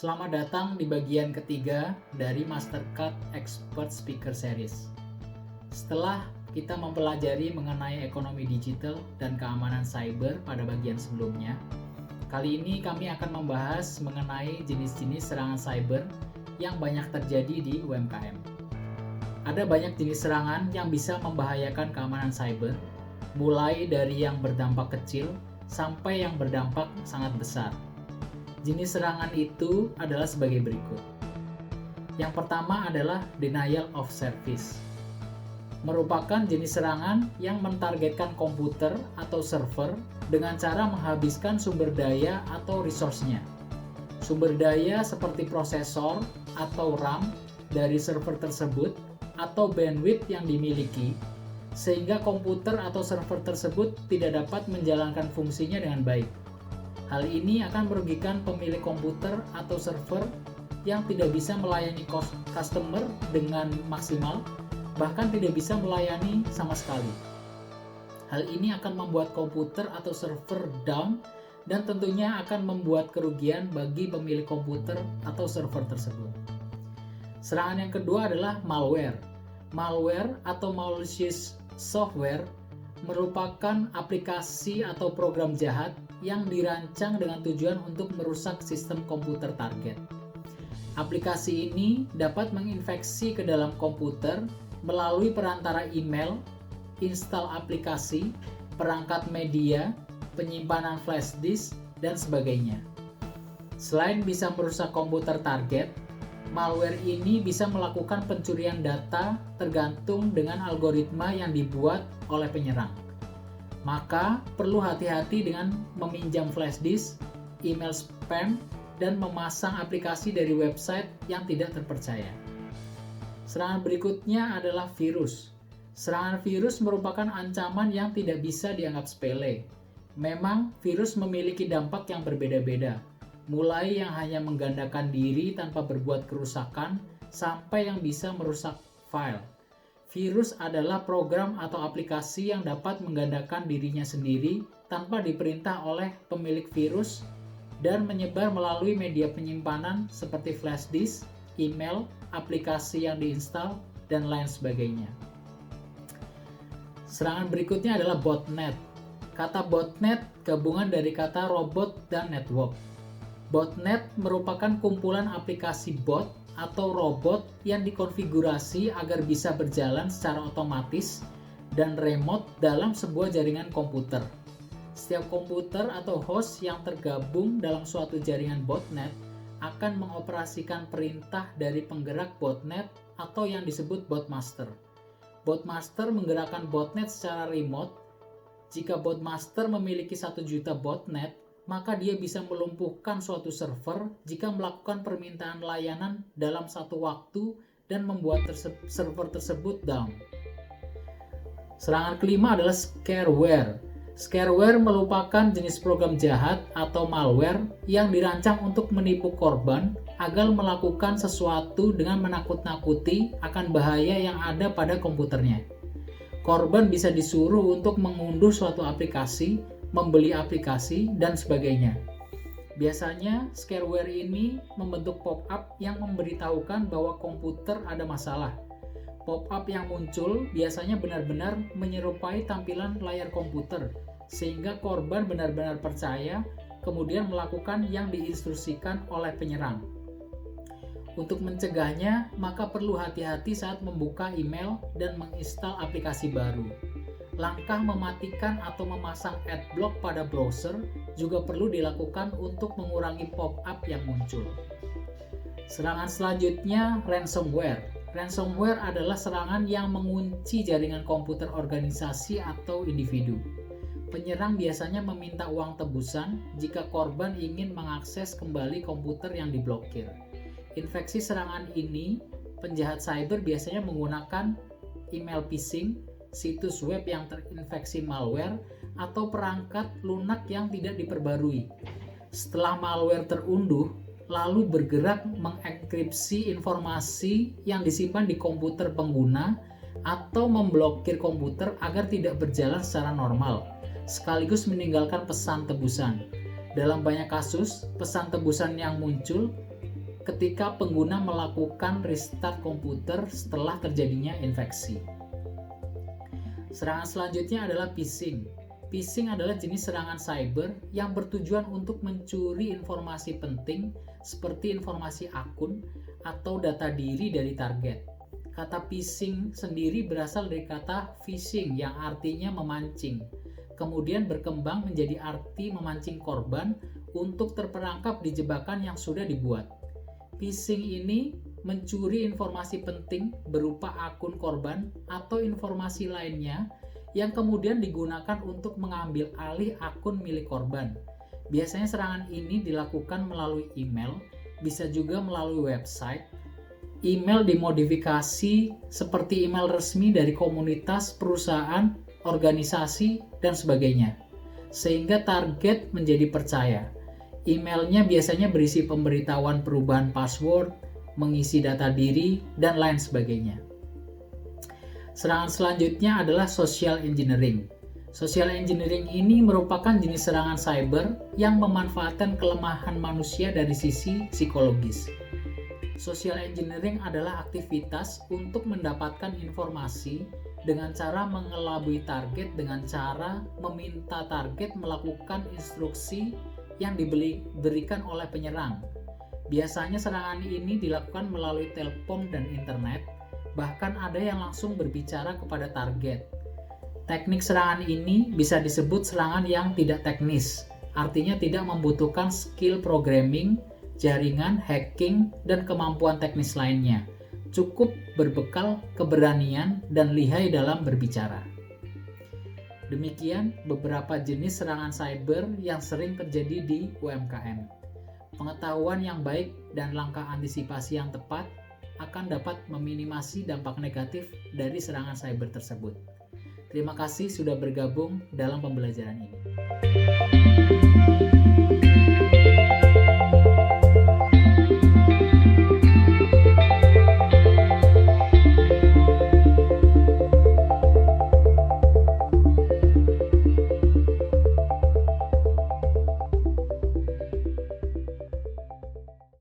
Selamat datang di bagian ketiga dari Mastercard Expert Speaker Series. Setelah kita mempelajari mengenai ekonomi digital dan keamanan cyber pada bagian sebelumnya, kali ini kami akan membahas mengenai jenis-jenis serangan cyber yang banyak terjadi di UMKM. Ada banyak jenis serangan yang bisa membahayakan keamanan cyber, mulai dari yang berdampak kecil sampai yang berdampak sangat besar. Jenis serangan itu adalah sebagai berikut. Yang pertama adalah denial of service. Merupakan jenis serangan yang mentargetkan komputer atau server dengan cara menghabiskan sumber daya atau resource-nya. Sumber daya seperti prosesor atau RAM dari server tersebut atau bandwidth yang dimiliki, sehingga komputer atau server tersebut tidak dapat menjalankan fungsinya dengan baik. Hal ini akan merugikan pemilik komputer atau server yang tidak bisa melayani customer dengan maksimal, bahkan tidak bisa melayani sama sekali. Hal ini akan membuat komputer atau server down dan tentunya akan membuat kerugian bagi pemilik komputer atau server tersebut. Serangan yang kedua adalah malware. Malware atau malicious software merupakan aplikasi atau program jahat yang dirancang dengan tujuan untuk merusak sistem komputer target. Aplikasi ini dapat menginfeksi ke dalam komputer melalui perantara email, install aplikasi, perangkat media, penyimpanan flash disk, dan sebagainya. Selain bisa merusak komputer target, malware ini bisa melakukan pencurian data tergantung dengan algoritma yang dibuat oleh penyerang. Maka perlu hati-hati dengan meminjam flash disk, email spam, dan memasang aplikasi dari website yang tidak terpercaya. Serangan berikutnya adalah virus. Serangan virus merupakan ancaman yang tidak bisa dianggap sepele. Memang virus memiliki dampak yang berbeda-beda, mulai yang hanya menggandakan diri tanpa berbuat kerusakan, sampai yang bisa merusak file. Virus adalah program atau aplikasi yang dapat menggandakan dirinya sendiri tanpa diperintah oleh pemilik virus dan menyebar melalui media penyimpanan seperti flash disk, email, aplikasi yang diinstal, dan lain sebagainya. Serangan berikutnya adalah botnet. Kata botnet gabungan dari kata robot dan network. Botnet merupakan kumpulan aplikasi bot atau robot yang dikonfigurasi agar bisa berjalan secara otomatis dan remote dalam sebuah jaringan komputer. Setiap komputer atau host yang tergabung dalam suatu jaringan botnet akan mengoperasikan perintah dari penggerak botnet atau yang disebut botmaster. Botmaster menggerakkan botnet secara remote. Jika botmaster memiliki 1 juta botnet, maka dia bisa melumpuhkan suatu server jika melakukan permintaan layanan dalam satu waktu dan membuat server tersebut down. Serangan kelima adalah scareware. Scareware merupakan jenis program jahat atau malware yang dirancang untuk menipu korban agar melakukan sesuatu dengan menakut-nakuti akan bahaya yang ada pada komputernya. Korban bisa disuruh untuk mengunduh suatu aplikasi, membeli aplikasi, dan sebagainya. Biasanya, scareware ini membentuk pop-up yang memberitahukan bahwa komputer ada masalah. Pop-up yang muncul biasanya benar-benar menyerupai tampilan layar komputer, sehingga korban benar-benar percaya, kemudian melakukan yang diinstruksikan oleh penyerang. Untuk mencegahnya, maka perlu hati-hati saat membuka email dan menginstal aplikasi baru. Langkah mematikan atau memasang adblock pada browser juga perlu dilakukan untuk mengurangi pop-up yang muncul. Serangan selanjutnya, ransomware. Ransomware adalah serangan yang mengunci jaringan komputer organisasi atau individu. Penyerang biasanya meminta uang tebusan jika korban ingin mengakses kembali komputer yang diblokir. Infeksi serangan ini, penjahat cyber biasanya menggunakan email phishing, situs web yang terinfeksi malware, atau perangkat lunak yang tidak diperbarui. Setelah malware terunduh, lalu bergerak mengenkripsi informasi yang disimpan di komputer pengguna atau memblokir komputer agar tidak berjalan secara normal, sekaligus meninggalkan pesan tebusan. Dalam banyak kasus, pesan tebusan yang muncul ketika pengguna melakukan restart komputer setelah terjadinya infeksi. Serangan selanjutnya adalah phishing. Phishing adalah jenis serangan cyber yang bertujuan untuk mencuri informasi penting seperti informasi akun atau data diri dari target. Kata phishing sendiri berasal dari kata phishing yang artinya memancing, kemudian berkembang menjadi arti memancing korban untuk terperangkap di jebakan yang sudah dibuat. Phishing ini mencuri informasi penting berupa akun korban atau informasi lainnya yang kemudian digunakan untuk mengambil alih akun milik korban. Biasanya serangan ini dilakukan melalui email, bisa juga melalui website. Email dimodifikasi seperti email resmi dari komunitas, perusahaan, organisasi, dan sebagainya, sehingga target menjadi percaya. Emailnya biasanya berisi pemberitahuan perubahan password, mengisi data diri, dan lain sebagainya. Serangan selanjutnya adalah social engineering. Social engineering ini merupakan jenis serangan cyber yang memanfaatkan kelemahan manusia dari sisi psikologis. Social engineering adalah aktivitas untuk mendapatkan informasi dengan cara mengelabui target dengan cara meminta target melakukan instruksi yang diberikan oleh penyerang. Biasanya serangan ini dilakukan melalui telepon dan internet, bahkan ada yang langsung berbicara kepada target. Teknik serangan ini bisa disebut serangan yang tidak teknis, artinya tidak membutuhkan skill programming, jaringan, hacking, dan kemampuan teknis lainnya. Cukup berbekal keberanian dan lihai dalam berbicara. Demikian beberapa jenis serangan cyber yang sering terjadi di UMKM. Pengetahuan yang baik dan langkah antisipasi yang tepat akan dapat meminimasi dampak negatif dari serangan cyber tersebut. Terima kasih sudah bergabung dalam pembelajaran ini.